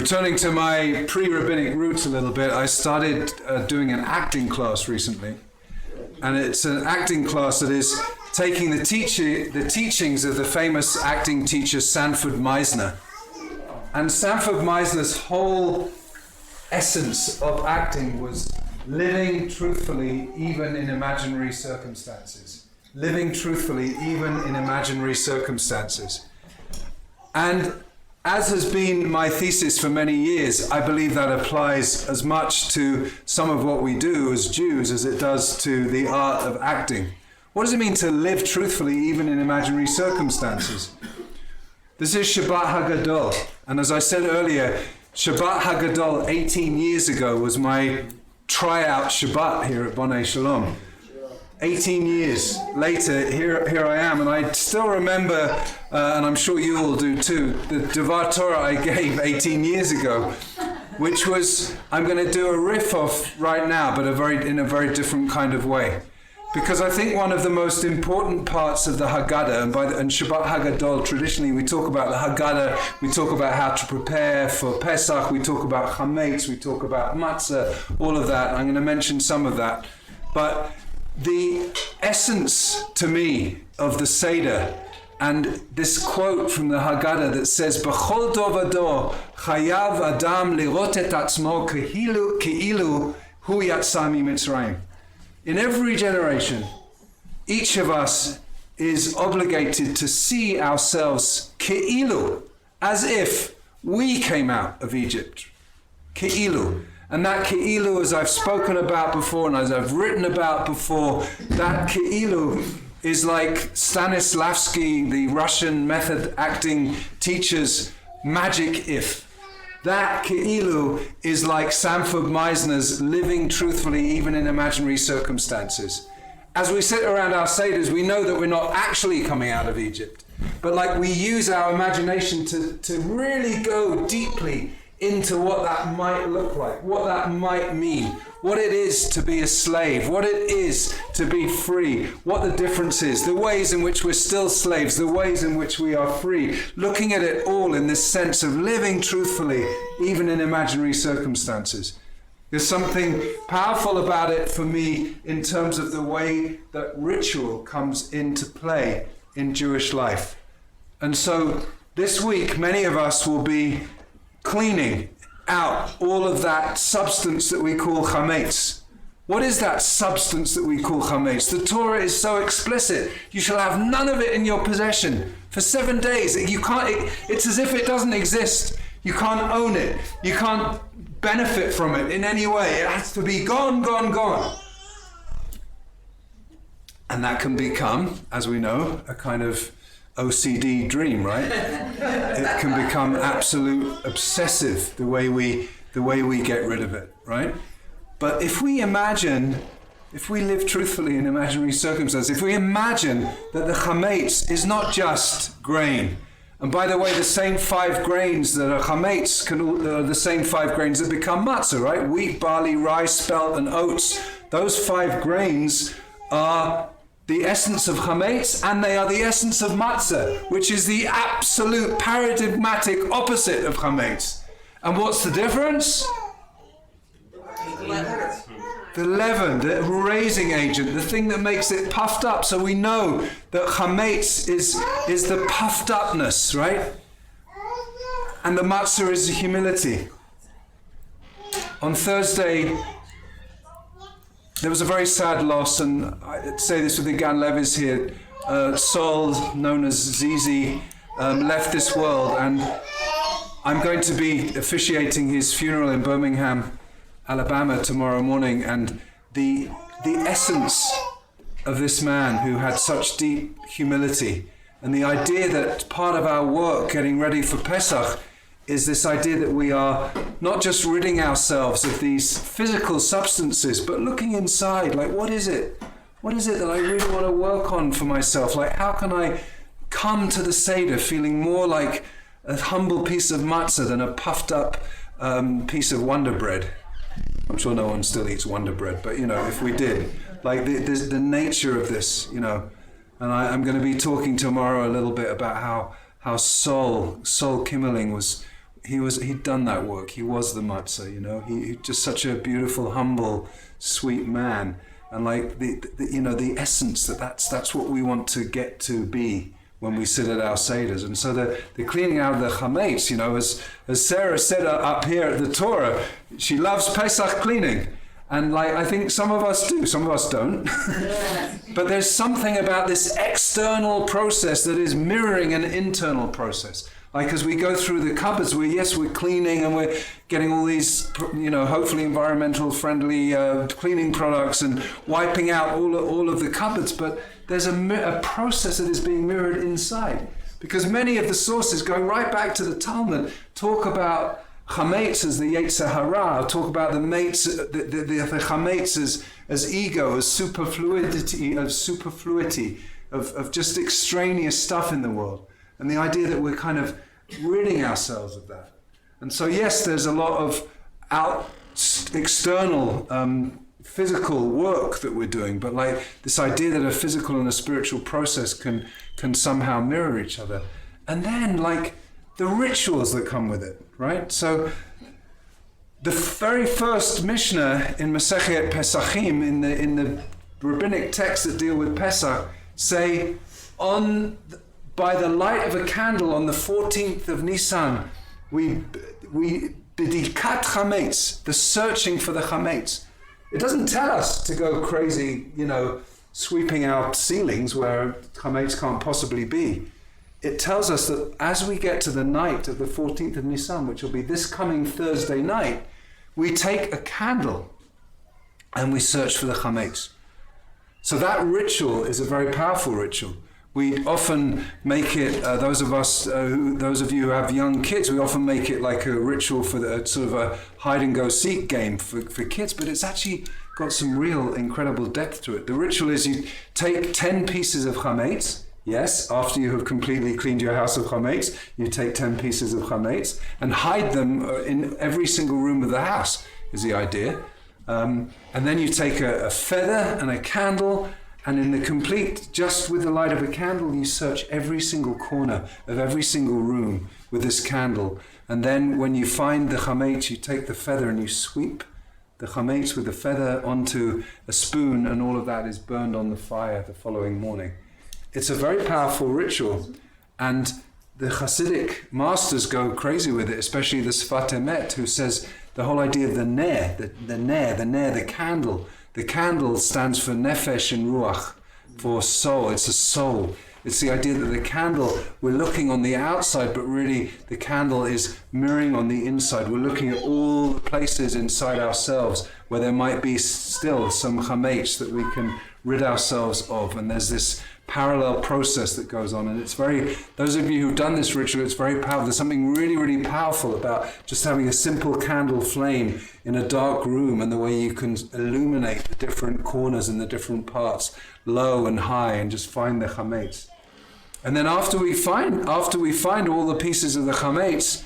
Returning to my pre-rabbinic roots a little bit, I started doing an acting class recently. And it's an acting class that is taking the teachings of the famous acting teacher Sanford Meisner. And Sanford Meisner's whole essence of acting was living truthfully even in imaginary circumstances. Living truthfully even in imaginary circumstances. And as has been my thesis for many years, I believe that applies as much to some of what we do as Jews as it does to the art of acting. What does it mean to live truthfully even in imaginary circumstances? This is Shabbat HaGadol. And as I said earlier, Shabbat HaGadol 18 years ago was my tryout Shabbat here at Bonei Shalom. 18 years later, here I am, and I still remember, and I'm sure you all do too, the Devar Torah I gave 18 years ago, which was, I'm going to do a riff off right now, but in a very different kind of way. Because I think one of the most important parts of the Haggadah, and Shabbat HaGadol, traditionally we talk about the Haggadah, we talk about how to prepare for Pesach, we talk about Chametz, we talk about Matzah, all of that. I'm going to mention some of that. But the essence to me of the Seder, and this quote from the Haggadah that says, "B'chol dor v'dor chayav adam lirot et atzmo ke'ilu hu yatsa miMitzrayim." In every generation, each of us is obligated to see ourselves ke'ilu, as if we came out of Egypt. Ke'ilu. And that ke'ilu, as I've spoken about before and as I've written about before, that ke'ilu is like Stanislavski, the Russian method acting teacher's magic if. That ke'ilu is like Sanford Meisner's living truthfully even in imaginary circumstances. As we sit around our seders, we know that we're not actually coming out of Egypt, but like we use our imagination to really go deeply into what that might look like, what that might mean, what it is to be a slave, what it is to be free, what the difference is, the ways in which we're still slaves, the ways in which we are free, looking at it all in this sense of living truthfully, even in imaginary circumstances. There's something powerful about it for me in terms of the way that ritual comes into play in Jewish life. And so this week, many of us will be cleaning out all of that substance that we call chametz. What is that substance that we call chametz? The Torah is so explicit. You shall have none of it in your possession for 7 days. It's as if it doesn't exist. You can't own it. You can't benefit from it in any way. It has to be gone, gone, gone. And that can become, as we know, a kind of OCD dream, right? It can become absolute obsessive, the way we get rid of it, right? But if we live truthfully in imaginary circumstances, if we imagine that the chametz is not just grain, and by the way, the same 5 grains that are chametz are the same 5 grains that become matzah, right? Wheat, barley, rye, spelt, and oats. Those 5 grains are the essence of chametz, and they are the essence of matzah, which is the absolute paradigmatic opposite of chametz. And what's the difference? The leaven, the raising agent, the thing that makes it puffed up. So we know that chametz is the puffed upness, right? And the matzah is the humility. On Thursday, there was a very sad loss, and I say this with the Gan Levis here. Saul, known as Zizi, left this world, and I'm going to be officiating his funeral in Birmingham, Alabama tomorrow morning. And the essence of this man who had such deep humility, and the idea that part of our work getting ready for Pesach is this idea that we are not just ridding ourselves of these physical substances, but looking inside, like, what is it? What is it that I really want to work on for myself? Like, how can I come to the Seder feeling more like a humble piece of matzah than a puffed up piece of Wonder Bread? I'm sure no one still eats Wonder Bread, but, if we did, like the nature of this, and I'm going to be talking tomorrow a little bit about how Saul Kimmerling was he'd done that work. He was the matzah, you know. He just such a beautiful, humble, sweet man, and like the essence that's what we want to get to be when we sit at our seders. And so the cleaning out of the chametz, you know, as Sarah said up here at the Torah, she loves Pesach cleaning. And like, I think some of us do, some of us don't. But there's something about this external process that is mirroring an internal process. Like as we go through the cupboards, we're cleaning and we're getting all these, you know, hopefully environmental friendly cleaning products and wiping out all of the cupboards. But there's a process that is being mirrored inside. Because many of the sources, going right back to the Talmud, talk about chametz as the Yetzer Hara, talk about the chametz as ego, as superfluidity, of just extraneous stuff in the world. And the idea that we're kind of ridding ourselves of that. And so yes, there's a lot of external physical work that we're doing, but like this idea that a physical and a spiritual process can somehow mirror each other. And then like the rituals that come with it, right? So the very first Mishnah in Masechet Pesachim, in the rabbinic texts that deal with Pesach, say by the light of a candle on the 14th of Nisan, we bidikat chametz, the searching for the chametz. It doesn't tell us to go crazy, you know, sweeping out ceilings where chametz can't possibly be. It tells us that as we get to the night of the 14th of Nisan, which will be this coming Thursday night, we take a candle and we search for the chametz. So that ritual is a very powerful ritual. We often make it, those of you who have young kids, we often make it like a ritual for the sort of a hide and go seek game for kids, but it's actually got some real incredible depth to it. The ritual is you take 10 pieces of chametz. Yes, after you have completely cleaned your house of chametz, you take 10 pieces of chametz and hide them in every single room of the house, is the idea. And then you take a feather and a candle, and in the complete, just with the light of a candle, you search every single corner of every single room with this candle. And then when you find the chametz, you take the feather and you sweep the chametz with the feather onto a spoon, and all of that is burned on the fire the following morning. It's a very powerful ritual, and the Hasidic masters go crazy with it, especially the Sfat Emet, who says the whole idea of the ner, the candle. The candle stands for nefesh and ruach, for soul. It's a soul. It's the idea that the candle, we're looking on the outside, but really the candle is mirroring on the inside. We're looking at all the places inside ourselves where there might be still some chametz that we can rid ourselves of. And there's this parallel process that goes on, and it's very, those of you who've done this ritual, it's very powerful. There's something really, really powerful about just having a simple candle flame in a dark room, and the way you can illuminate the different corners and the different parts, low and high, and just find the chametz. And then after we find all the pieces of the chametz,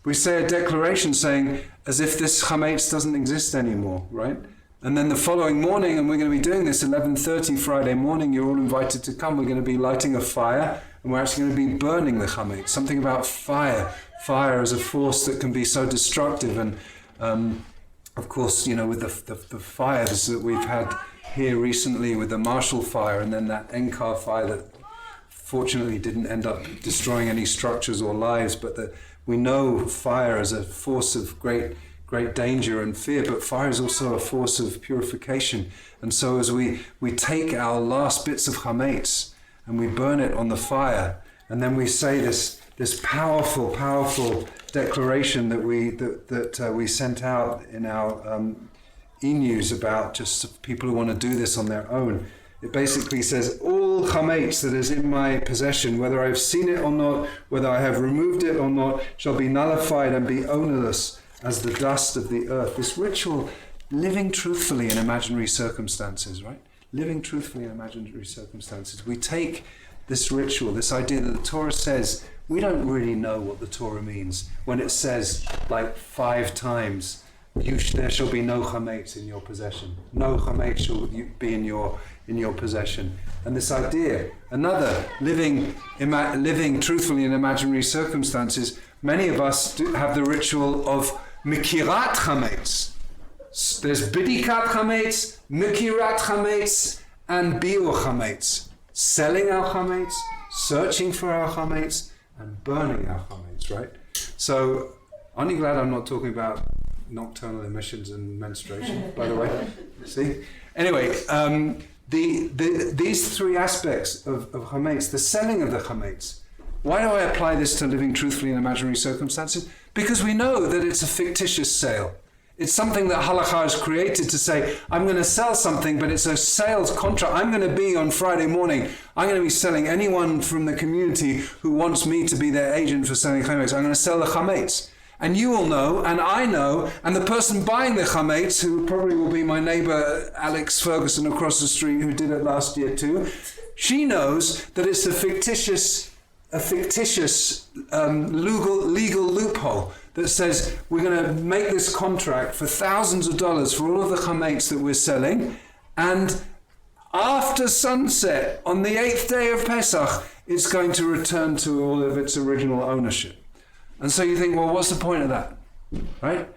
we say a declaration saying as if this chametz doesn't exist anymore, right? And then the following morning, and we're going to be doing this 11:30 Friday morning, you're all invited to come. We're going to be lighting a fire, and we're actually going to be burning the chametz. Something about fire as a force that can be so destructive. And of course, you know, with the fires that we've had here recently with the Marshall Fire, and then that Enkar fire that fortunately didn't end up destroying any structures or lives, but that we know fire as a force of great danger and fear, but fire is also a force of purification. And so as we take our last bits of chametz and we burn it on the fire, and then we say this powerful declaration that we sent out in our e-news about just people who want to do this on their own. It basically says, all chametz that is in my possession, whether I have seen it or not, whether I have removed it or not, shall be nullified and be ownerless as the dust of the earth. This ritual, living truthfully in imaginary circumstances, right? Living truthfully in imaginary circumstances. We take this ritual, this idea that the Torah says, we don't really know what the Torah means when it says like 5 times, there shall be no chametz in your possession. No chametz shall be in your possession. And this idea, another living truthfully in imaginary circumstances, many of us have the ritual of Mikirat Chametz. There's Bidikat Chametz, Mikirat Chametz, and Biur Chametz. Selling our Chametz, searching for our Chametz, and burning our Chametz, right? So, aren't you glad I'm not talking about nocturnal emissions and menstruation, by the way? See? Anyway, these three aspects of Chametz, the selling of the Chametz. Why do I apply this to living truthfully in imaginary circumstances? Because we know that it's a fictitious sale. It's something that halakha has created to say, I'm going to sell something, but it's a sales contract. I'm going to be on Friday morning, I'm going to be selling anyone from the community who wants me to be their agent for selling chametz. I'm going to sell the chametz. And you all know, and I know, and the person buying the chametz, who probably will be my neighbor Alex Ferguson across the street, who did it last year too, she knows that it's a fictitious legal loophole that says we're going to make this contract for thousands of dollars for all of the chametz that we're selling, and after sunset on the 8th day of Pesach, it's going to return to all of its original ownership. And so you think, well, what's the point of that, right?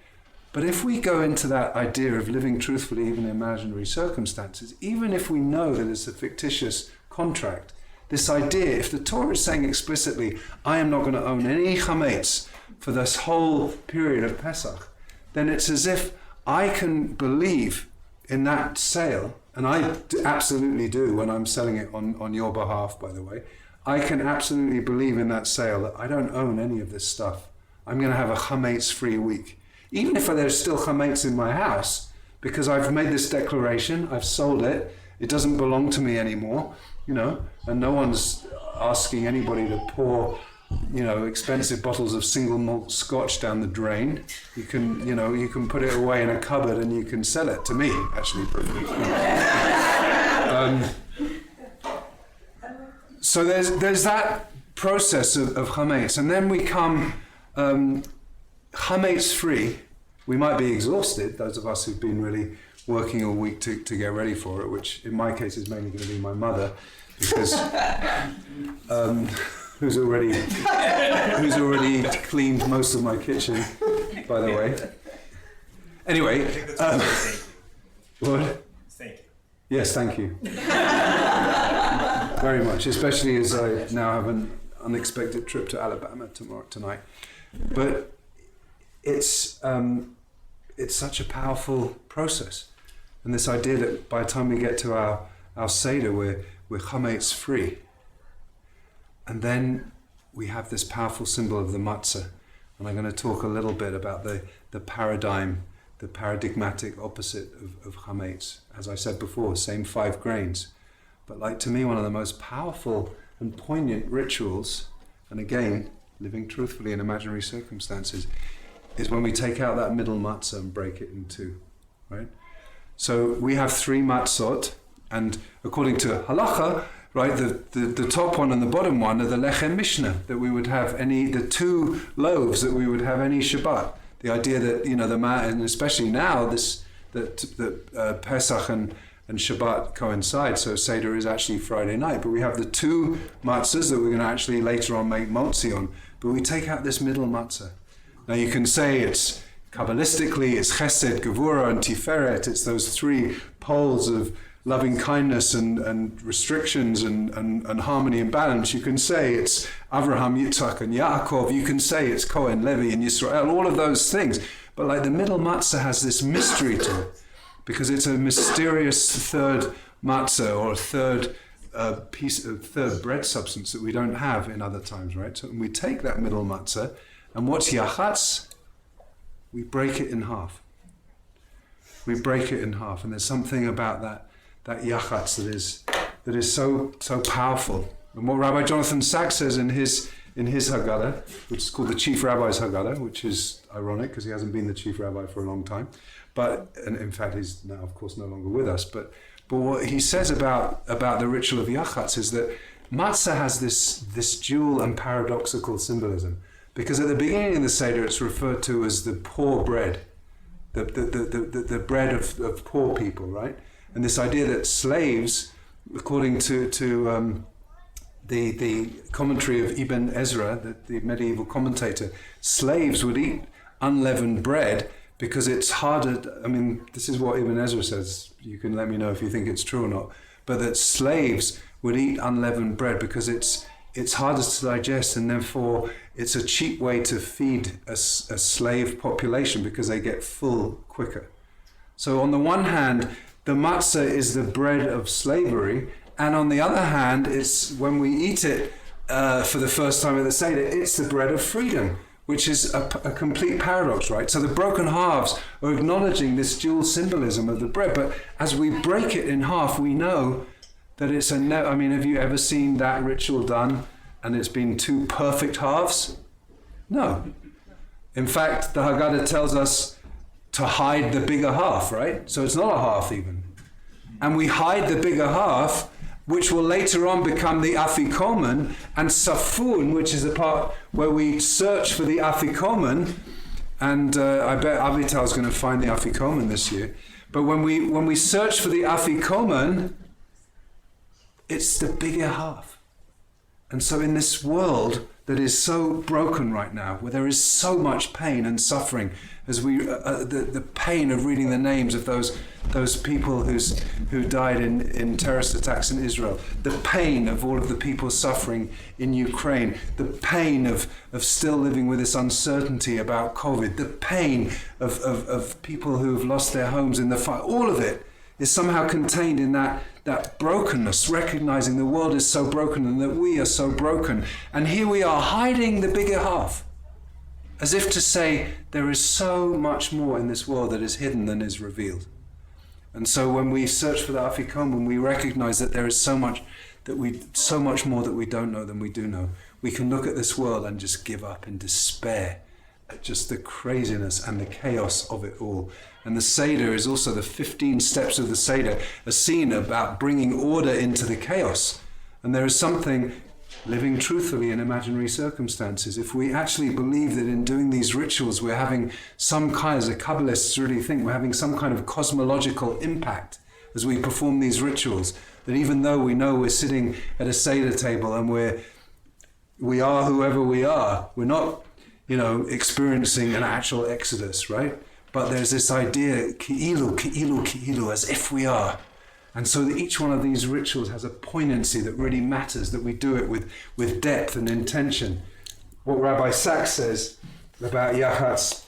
But if we go into that idea of living truthfully even in imaginary circumstances, even if we know that it's a fictitious contract, this idea, if the Torah is saying explicitly, I am not going to own any chametz for this whole period of Pesach, then it's as if I can believe in that sale, and I absolutely do when I'm selling it on your behalf, by the way. I can absolutely believe in that sale that I don't own any of this stuff. I'm going to have a chametz-free week. Even if there's still chametz in my house, because I've made this declaration, I've sold it, it doesn't belong to me anymore, and no one's asking anybody to pour, expensive bottles of single malt scotch down the drain. You can put it away in a cupboard and you can sell it to me, actually. So there's that process of chametz, and then we come chametz free. We might be exhausted, those of us who've been really working all week to get ready for it, which in my case is mainly going to be my mother, because who's already cleaned most of my kitchen, by the way. Anyway, what? Thank you. Yes, thank you. Very much, especially as I now have an unexpected trip to Alabama tonight. But it's such a powerful process, and this idea that by the time we get to our Seder, we're chametz free, and then we have this powerful symbol of the matzah, and I'm going to talk a little bit about the paradigmatic opposite of chametz. As I said before, same 5 grains. But to me, one of the most powerful and poignant rituals, and again, living truthfully in imaginary circumstances, is when we take out that middle matzah and break it in 2, right? So we have 3 matzot, and according to halacha, right, the top one and the bottom one are the lechem mishnah, that we would have the 2 loaves that we would have any Shabbat. The idea that, and especially now, that Pesach and Shabbat coincide, so Seder is actually Friday night, but we have the 2 matzahs that we're going to actually later on make motzi on, but we take out this middle matzah. Now you can say it's Kabbalistically, it's Chesed, Gevurah, and Tiferet, it's those 3 poles of loving kindness and restrictions and harmony and balance. You can say it's Avraham, Yitzhak, and Yaakov. You can say it's Cohen, Levi, and Yisrael, all of those things. But the middle matzah has this mystery to it, because it's a mysterious 3rd matzah, or a 3rd piece of 3rd bread substance that we don't have in other times, right? So we take that middle matzah, and what's yachatz? We break it in half. We break it in half, and there's something about that yachatz that is so powerful. And what Rabbi Jonathan Sachs says in his HaGadol, which is called the Chief Rabbi's HaGadol, which is ironic because he hasn't been the Chief Rabbi for a long time, and in fact he's now of course no longer with us. But what he says about the ritual of yachatz is that matzah has this dual and paradoxical symbolism, because at the beginning of the Seder it's referred to as the poor bread, the bread of poor people, right? And this idea that slaves, according to the commentary of Ibn Ezra, the medieval commentator, slaves would eat unleavened bread because it's harder. I mean, this is what Ibn Ezra says. You can let me know if you think it's true or not. But that slaves would eat unleavened bread because it's hardest to digest, and therefore it's a cheap way to feed a slave population because they get full quicker. So on the one hand, the matzah is the bread of slavery, and on the other hand, it's when we eat it for the first time at the Seder, it's the bread of freedom, which is a complete paradox, right? So the broken halves are acknowledging this dual symbolism of the bread, but as we break it in half, we know that it's I mean, have you ever seen that ritual done and it's been two perfect halves? No. In fact, the HaGadol tells us to hide the bigger half, right? So it's not a half even. And we hide the bigger half, which will later on become the afikomen, and safun, which is the part where we search for the afikomen, and I bet Avital's going to find the afikomen this year. But when we search for the afikomen, it's the bigger half. And so in this world that is so broken right now, where there is so much pain and suffering, as we the pain of reading the names of those people who died in terrorist attacks in Israel, the pain of all of the people suffering in Ukraine, the pain of still living with this uncertainty about COVID, the pain of people who have lost their homes in the fire, all of it is somehow contained in that brokenness, recognizing the world is so broken and that we are so broken. And here we are hiding the bigger half, as if to say there is so much more in this world that is hidden than is revealed. And so when we search for the Afikom, when we recognize that there is so much more that we don't know than we do know, we can look at this world and just give up in despair at just the craziness and the chaos of it all. And the Seder is also the 15 steps of the Seder, a scene about bringing order into the chaos. And there is something living truthfully in imaginary circumstances. If we actually believe that in doing these rituals we're having some kind, as the Kabbalists really think, we're having some kind of cosmological impact as we perform these rituals, that even though we know we're sitting at a Seder table and we are whoever we are, we're not, experiencing an actual exodus, right? But there's this idea, ki'ilu, as if we are. And so that each one of these rituals has a poignancy that really matters, that we do it with depth and intention. What Rabbi Sachs says about Yachatz,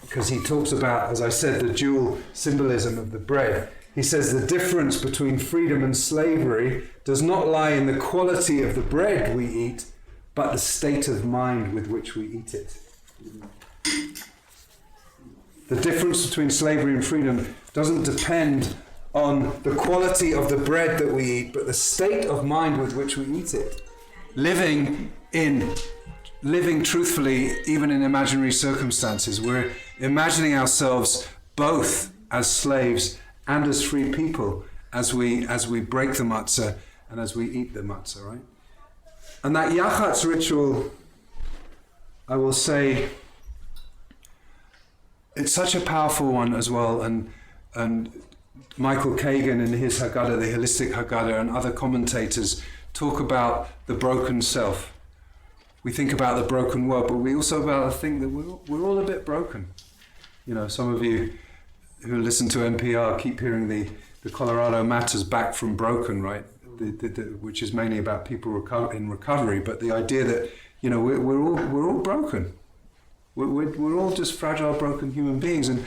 because he talks about, as I said, the dual symbolism of the bread. He says the difference between freedom and slavery does not lie in the quality of the bread we eat, but the state of mind with which we eat it. The difference between slavery and freedom doesn't depend on the quality of the bread that we eat, but the state of mind with which we eat it. Living truthfully, even in imaginary circumstances. We're imagining ourselves both as slaves and as free people as we break the matzah and as we eat the matzah, right? And that Yachatz ritual, I will say, it's such a powerful one as well, and Michael Kagan in his HaGadol, the holistic HaGadol, and other commentators talk about the broken self. We think about the broken world, but we also think that we're all a bit broken. Some of you who listen to NPR keep hearing the Colorado Matters Back from Broken, right? Which is mainly about people in recovery, but the idea that we're all broken. We're all just fragile, broken human beings, and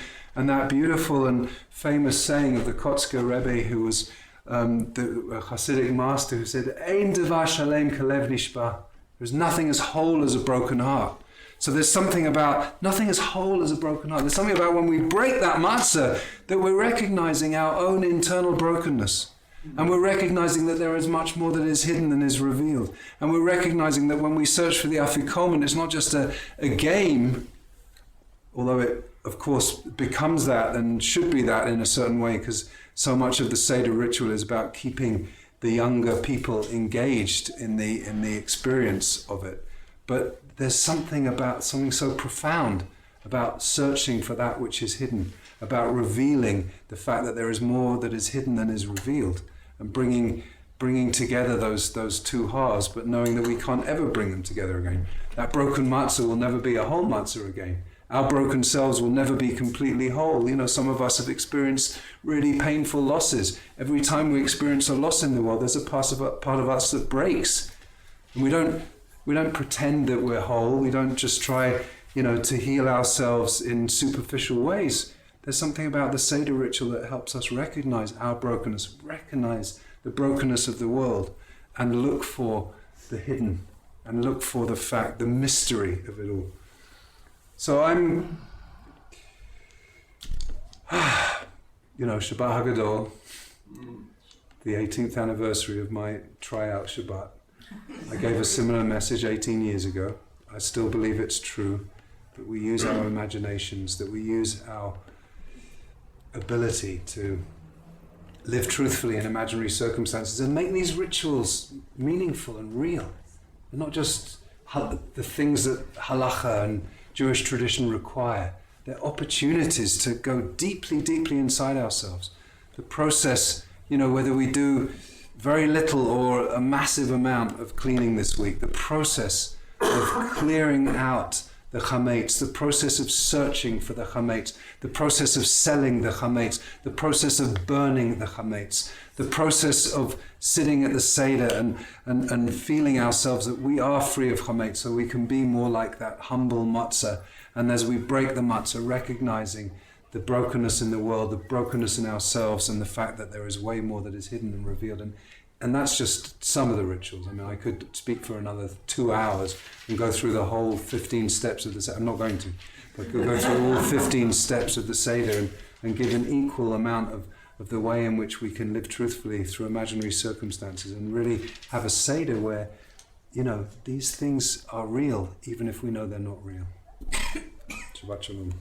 that beautiful and famous saying of the Kotzker Rebbe, who was the Hasidic master, who said, "Ein davar shalem kalev nishba." There's nothing as whole as a broken heart. So there's something about nothing as whole as a broken heart. There's something about when we break that matzah that we're recognizing our own internal brokenness. And we're recognizing that there is much more that is hidden than is revealed. And we're recognizing that when we search for the afikomen, it's not just a game, although it, of course, becomes that and should be that in a certain way, because so much of the Seder ritual is about keeping the younger people engaged in the experience of it. But there's something so profound about searching for that which is hidden, about revealing the fact that there is more that is hidden than is revealed, and bringing bringing together those two halves, but knowing that we can't ever bring them together again. That broken matzah will never be a whole matzah again. Our broken selves will never be completely whole. You know, some of us have experienced really painful losses. Every time we experience a loss in the world, there's a part of us that breaks. And we don't pretend that we're whole. We don't just try, to heal ourselves in superficial ways. There's something about the Seder ritual that helps us recognize our brokenness, recognize the brokenness of the world, and look for the hidden, and look for the fact, the mystery of it all. So I'm, Shabbat HaGadol, the 18th anniversary of my tryout Shabbat. I gave a similar message 18 years ago. I still believe it's true, that we use our imaginations, that we use our ability to live truthfully in imaginary circumstances and make these rituals meaningful and real. They're not just the things that halacha and Jewish tradition require. They're opportunities to go deeply, deeply inside ourselves. The process, whether we do very little or a massive amount of cleaning this week, the process of clearing out the chametz, the process of searching for the chametz, the process of selling the chametz, the process of burning the chametz, the process of sitting at the Seder and feeling ourselves that we are free of chametz, so we can be more like that humble matzah. And as we break the matzah, recognizing the brokenness in the world, the brokenness in ourselves, and the fact that there is way more that is hidden and revealed. And that's just some of the rituals. I mean, I could speak for another 2 hours and go through the whole 15 steps of the Seder. I'm not going to, but I could go through all 15 steps of the Seder and give an equal amount of the way in which we can live truthfully through imaginary circumstances and really have a Seder where, these things are real, even if we know they're not real. Shabbat Shalom.